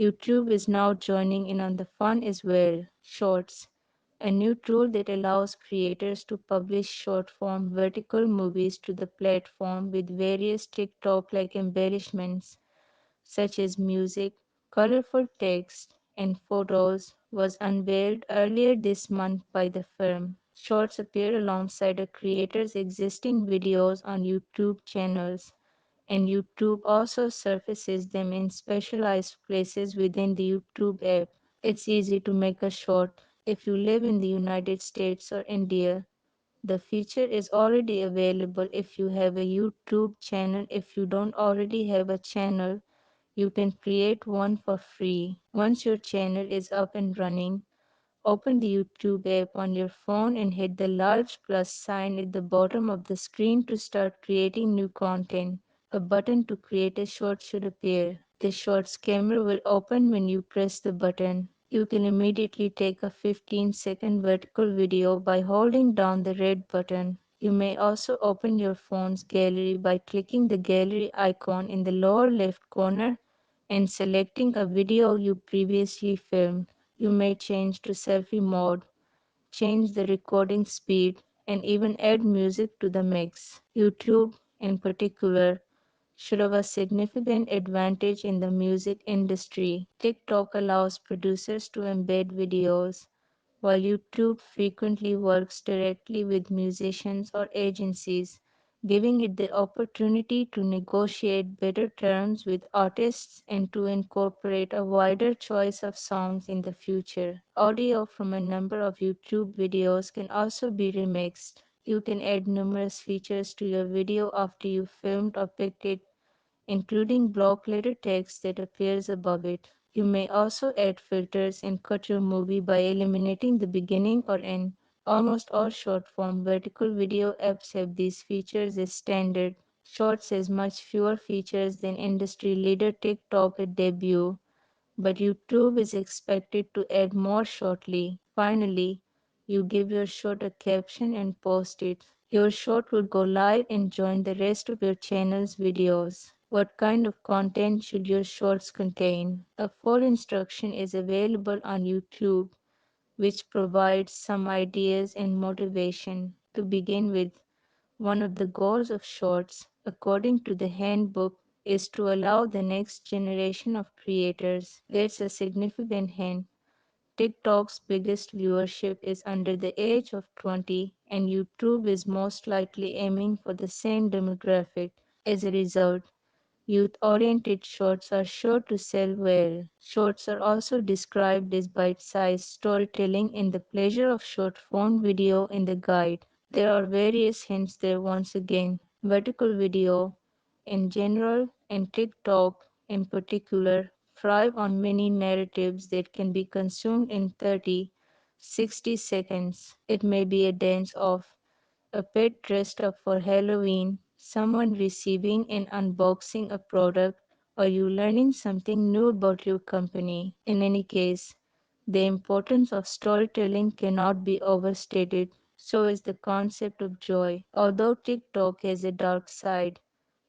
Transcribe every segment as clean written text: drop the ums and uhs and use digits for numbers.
YouTube is now joining in on the fun as well. Shorts, a new tool that allows creators to publish short form vertical movies to the platform with various TikTok like embellishments such as music, colorful text, and photos, was unveiled earlier this month by the firm. Shorts appear alongside a creator's existing videos on YouTube channels, and YouTube also surfaces them in specialized places within the YouTube app. It's easy to make a short if you live in the United States or India. The feature is already available if you have a YouTube channel. If you don't already have a channel, you can create one for free. Once your channel is up and running, open the YouTube app on your phone and hit the large plus sign at the bottom of the screen to start creating new content. A button to create a short should appear. The short's camera will open when you press the button. You can immediately take a 15-second vertical video by holding down the red button. You may also open your phone's gallery by clicking the gallery icon in the lower left corner and selecting a video you previously filmed. You may change to selfie mode, change the recording speed, and even add music to the mix. YouTube, in particular, should have a significant advantage in the music industry. TikTok allows producers to embed videos, while YouTube frequently works directly with musicians or agencies, giving it the opportunity to negotiate better terms with artists and to incorporate a wider choice of songs in the future. Audio from a number of YouTube videos can also be remixed. You can add numerous features to your video after you filmed or picked it, including block letter text that appears above it. You may also add filters and cut your movie by eliminating the beginning or end. Almost all short-form vertical video apps have these features as standard. Shorts has much fewer features than industry leader TikTok at debut, but YouTube is expected to add more shortly. Finally, you give your short a caption and post it. Your short will go live and join the rest of your channel's videos. What kind of content should your shorts contain? A full instruction is available on YouTube, which provides some ideas and motivation. To begin with, one of the goals of shorts, according to the handbook, is to allow the next generation of creators. That's a significant hint. TikTok's biggest viewership is under the age of 20, and YouTube is most likely aiming for the same demographic. As a result, youth-oriented shorts are sure to sell well. Shorts are also described as bite-sized storytelling in the pleasure of short-form video in the guide. There are various hints there once again. Vertical video, in general, and TikTok, in particular, thrive on many narratives that can be consumed in 30, 60 seconds. It may be a dance off, a pet dressed up for Halloween, someone receiving and unboxing a product, or you learning something new about your company. In any case, the importance of storytelling cannot be overstated. So is the concept of joy. Although TikTok has a dark side,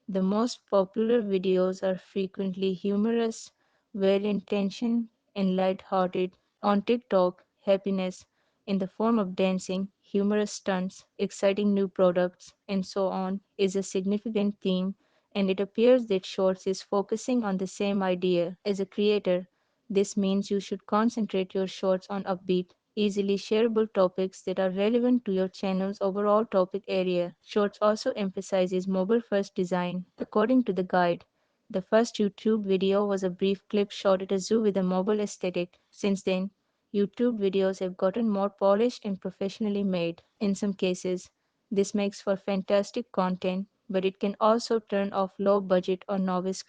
the most popular videos are frequently humorous, well-intentioned, and light-hearted. On TikTok, happiness, in the form of dancing, humorous stunts, exciting new products, and so on, is a significant theme, and it appears that Shorts is focusing on the same idea. As a creator, this means you should concentrate your shorts on upbeat, easily shareable topics that are relevant to your channel's overall topic area. Shorts also emphasizes mobile-first design. According to the guide, the first YouTube video was a brief clip shot at a zoo with a mobile aesthetic. Since then, YouTube videos have gotten more polished and professionally made. In some cases, this makes for fantastic content, but it can also turn off low-budget or novice